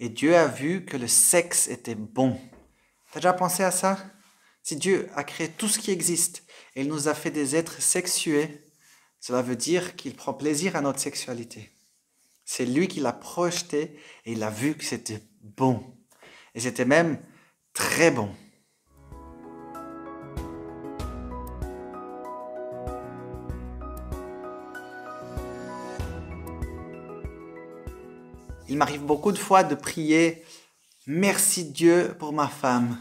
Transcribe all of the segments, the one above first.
Et Dieu a vu que le sexe était bon. T'as déjà pensé à ça? Si Dieu a créé tout ce qui existe et il nous a fait des êtres sexués, cela veut dire qu'il prend plaisir à notre sexualité. C'est lui qui l'a projeté et il a vu que c'était bon. Et c'était même très bon. Il m'arrive beaucoup de fois de prier « Merci Dieu pour ma femme,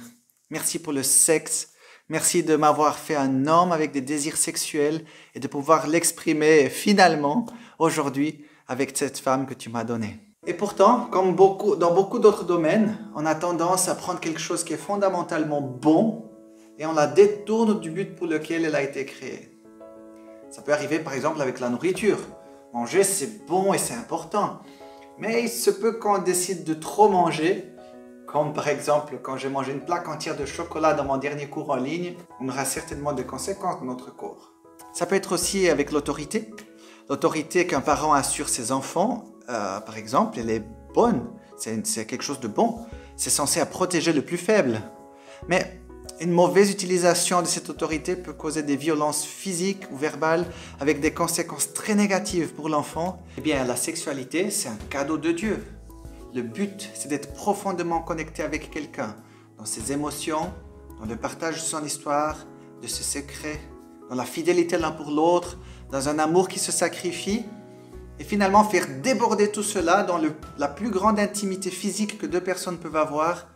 merci pour le sexe, merci de m'avoir fait un homme avec des désirs sexuels et de pouvoir l'exprimer finalement aujourd'hui avec cette femme que tu m'as donnée. » Et pourtant, comme dans beaucoup d'autres domaines, on a tendance à prendre quelque chose qui est fondamentalement bon et on la détourne du but pour lequel elle a été créée. Ça peut arriver par exemple avec la nourriture. Manger, c'est bon et c'est important. Mais il se peut qu'on décide de trop manger, comme par exemple quand j'ai mangé une plaque entière de chocolat dans mon dernier cours en ligne, on aura certainement des conséquences dans notre corps. Ça peut être aussi avec l'autorité. L'autorité qu'un parent a sur ses enfants, par exemple, elle est bonne, c'est quelque chose de bon. C'est censé protéger le plus faible. Mais une mauvaise utilisation de cette autorité peut causer des violences physiques ou verbales avec des conséquences très négatives pour l'enfant. Eh bien, la sexualité, c'est un cadeau de Dieu. Le but, c'est d'être profondément connecté avec quelqu'un, dans ses émotions, dans le partage de son histoire, de ses secrets, dans la fidélité l'un pour l'autre, dans un amour qui se sacrifie, et finalement faire déborder tout cela dans la plus grande intimité physique que deux personnes peuvent avoir,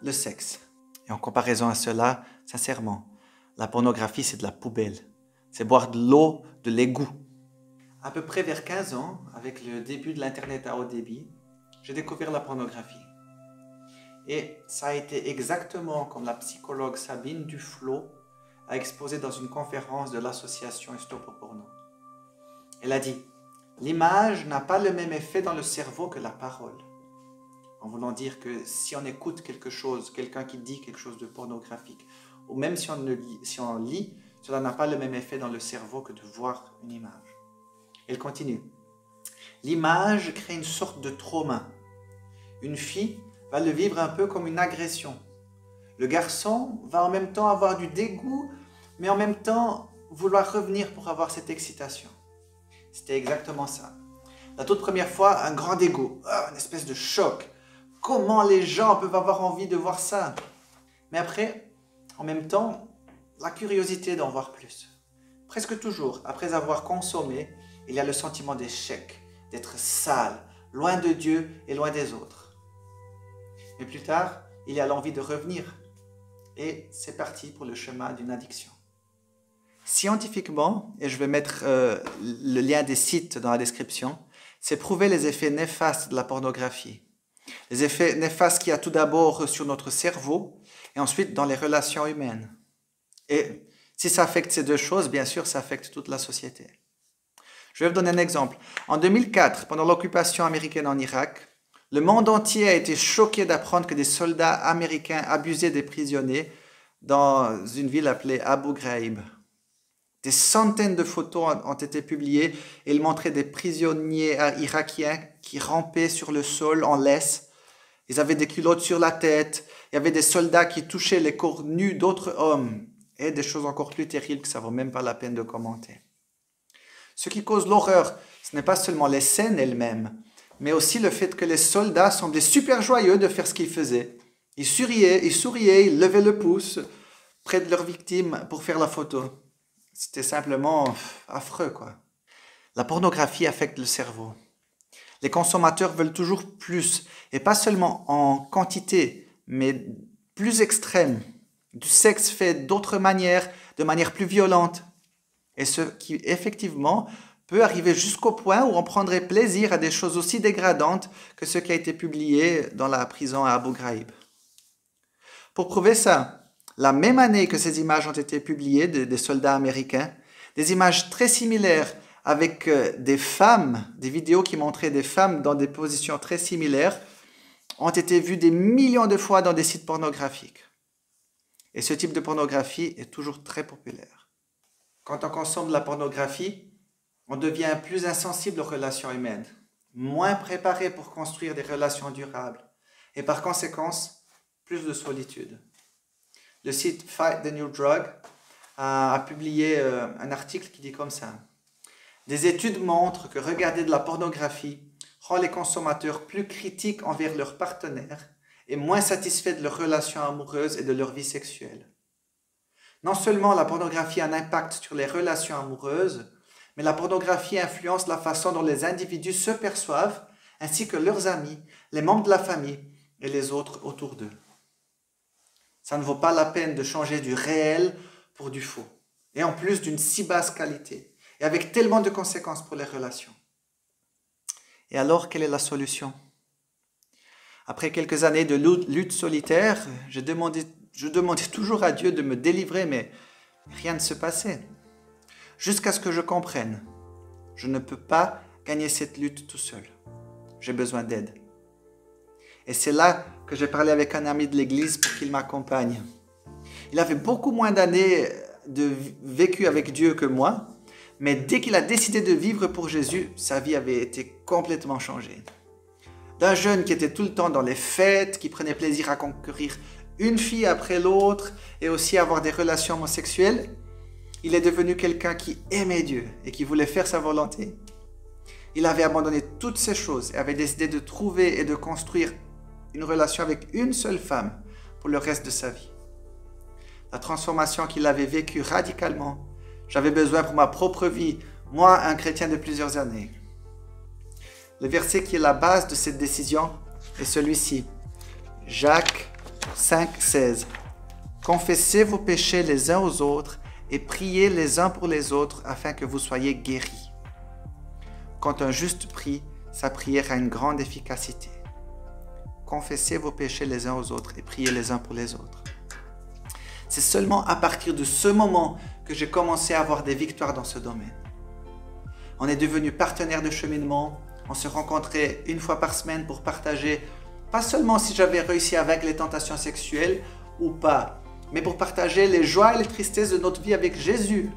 le sexe. Et en comparaison à cela, sincèrement, la pornographie, c'est de la poubelle. C'est boire de l'eau, de l'égout. À peu près vers 15 ans, avec le début de l'Internet à haut débit, j'ai découvert la pornographie. Et ça a été exactement comme la psychologue Sabine Duflo a exposé dans une conférence de l'association Stop au porno. Elle a dit « L'image n'a pas le même effet dans le cerveau que la parole. » En voulant dire que si on écoute quelque chose, quelqu'un qui dit quelque chose de pornographique, ou même si on lit, cela n'a pas le même effet dans le cerveau que de voir une image. Elle continue. L'image crée une sorte de trauma. Une fille va le vivre un peu comme une agression. Le garçon va en même temps avoir du dégoût, mais en même temps vouloir revenir pour avoir cette excitation. C'était exactement ça. La toute première fois, un grand dégoût, une espèce de choc. Comment les gens peuvent avoir envie de voir ça? Mais après, en même temps, la curiosité d'en voir plus. Presque toujours, après avoir consommé, il y a le sentiment d'échec, d'être sale, loin de Dieu et loin des autres. Mais plus tard, il y a l'envie de revenir. Et c'est parti pour le chemin d'une addiction. Scientifiquement, et je vais mettre le lien des sites dans la description, c'est prouver les effets néfastes de la pornographie. Les effets néfastes qu'il y a tout d'abord sur notre cerveau et ensuite dans les relations humaines. Et si ça affecte ces deux choses, bien sûr, ça affecte toute la société. Je vais vous donner un exemple. En 2004, pendant l'occupation américaine en Irak, le monde entier a été choqué d'apprendre que des soldats américains abusaient des prisonniers dans une ville appelée Abu Ghraib. Des centaines de photos ont été publiées et ils montraient des prisonniers irakiens qui rampaient sur le sol en laisse. Ils avaient des culottes sur la tête. Il y avait des soldats qui touchaient les corps nus d'autres hommes. Et des choses encore plus terribles que ça ne vaut même pas la peine de commenter. Ce qui cause l'horreur, ce n'est pas seulement les scènes elles-mêmes, mais aussi le fait que les soldats semblaient super joyeux de faire ce qu'ils faisaient. Ils souriaient, ils levaient le pouce près de leurs victimes pour faire la photo. C'était simplement affreux, quoi. La pornographie affecte le cerveau. Les consommateurs veulent toujours plus, et pas seulement en quantité, mais plus extrême. Du sexe fait d'autres manières, de manière plus violente. Et ce qui, effectivement, peut arriver jusqu'au point où on prendrait plaisir à des choses aussi dégradantes que ce qui a été publié dans la prison à Abu Ghraib. Pour prouver ça, la même année que ces images ont été publiées des soldats américains, des images très similaires avec des femmes, des vidéos qui montraient des femmes dans des positions très similaires, ont été vues des millions de fois dans des sites pornographiques. Et ce type de pornographie est toujours très populaire. Quand on consomme de la pornographie, on devient plus insensible aux relations humaines, moins préparé pour construire des relations durables. et par conséquence, plus de solitude. Le site Fight the New Drug a publié un article qui dit comme ça. Des études montrent que regarder de la pornographie rend les consommateurs plus critiques envers leurs partenaires et moins satisfaits de leurs relations amoureuses et de leur vie sexuelle. Non seulement la pornographie a un impact sur les relations amoureuses, mais la pornographie influence la façon dont les individus se perçoivent, ainsi que leurs amis, les membres de la famille et les autres autour d'eux. Ça ne vaut pas la peine de changer du réel pour du faux, et en plus d'une si basse qualité, et avec tellement de conséquences pour les relations. Et alors, quelle est la solution? Après quelques années de lutte solitaire, je demandais toujours à Dieu de me délivrer, mais rien ne se passait. Jusqu'à ce que je comprenne, je ne peux pas gagner cette lutte tout seul. J'ai besoin d'aide. Et c'est là que j'ai parlé avec un ami de l'église pour qu'il m'accompagne. Il avait beaucoup moins d'années de vécu avec Dieu que moi, mais dès qu'il a décidé de vivre pour Jésus, sa vie avait été complètement changée. D'un jeune qui était tout le temps dans les fêtes, qui prenait plaisir à conquérir une fille après l'autre et aussi avoir des relations homosexuelles, il est devenu quelqu'un qui aimait Dieu et qui voulait faire sa volonté. Il avait abandonné toutes ces choses et avait décidé de trouver et de construire une relation avec une seule femme pour le reste de sa vie. La transformation qu'il avait vécue radicalement, j'avais besoin pour ma propre vie, moi, un chrétien de plusieurs années. Le verset qui est la base de cette décision est celui-ci. Jacques 5,16. Confessez vos péchés les uns aux autres et priez les uns pour les autres afin que vous soyez guéris. Quand un juste prie, sa prière a une grande efficacité. Confessez vos péchés les uns aux autres et priez les uns pour les autres. C'est seulement à partir de ce moment que j'ai commencé à avoir des victoires dans ce domaine. On est devenus partenaires de cheminement, on se rencontrait une fois par semaine pour partager, pas seulement si j'avais réussi à vaincre les tentations sexuelles ou pas, mais pour partager les joies et les tristesses de notre vie avec Jésus.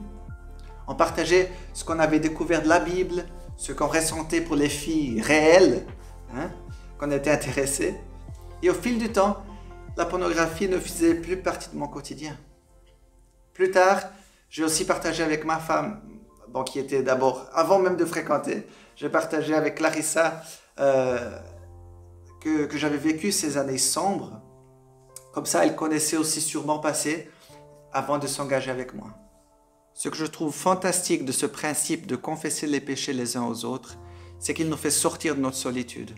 On partageait ce qu'on avait découvert de la Bible, ce qu'on ressentait pour les filles réelles, qu'on était intéressés. Et au fil du temps, la pornographie ne faisait plus partie de mon quotidien. Plus tard, j'ai aussi partagé avec ma femme, qui était d'abord, avant même de fréquenter, j'ai partagé avec Clarissa que j'avais vécu ces années sombres. Comme ça, elle connaissait aussi sur mon passé avant de s'engager avec moi. Ce que je trouve fantastique de ce principe de confesser les péchés les uns aux autres, c'est qu'il nous fait sortir de notre solitude.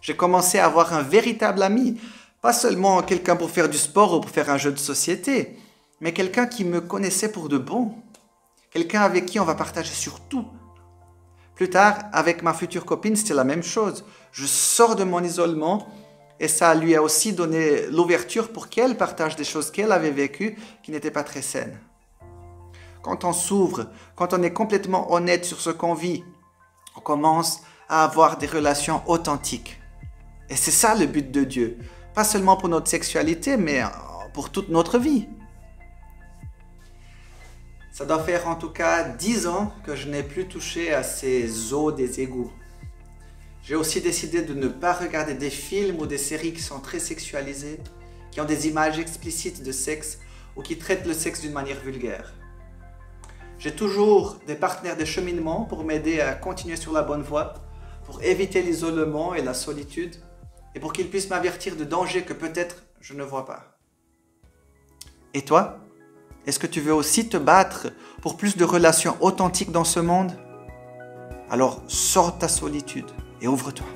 J'ai commencé à avoir un véritable ami, pas seulement quelqu'un pour faire du sport ou pour faire un jeu de société, mais quelqu'un qui me connaissait pour de bon, quelqu'un avec qui on va partager sur tout. Plus tard, avec ma future copine, c'était la même chose. Je sors de mon isolement et ça lui a aussi donné l'ouverture pour qu'elle partage des choses qu'elle avait vécues qui n'étaient pas très saines. Quand on s'ouvre, quand on est complètement honnête sur ce qu'on vit, on commence à avoir des relations authentiques. Et c'est ça le but de Dieu. Pas seulement pour notre sexualité, mais pour toute notre vie. Ça doit faire en tout cas 10 ans que je n'ai plus touché à ces eaux des égouts. J'ai aussi décidé de ne pas regarder des films ou des séries qui sont très sexualisées, qui ont des images explicites de sexe ou qui traitent le sexe d'une manière vulgaire. J'ai toujours des partenaires de cheminement pour m'aider à continuer sur la bonne voie, pour éviter l'isolement et la solitude, et pour qu'ils puissent m'avertir de dangers que peut-être je ne vois pas. Et toi? Est-ce que tu veux aussi te battre pour plus de relations authentiques dans ce monde? Alors sors de ta solitude et ouvre-toi.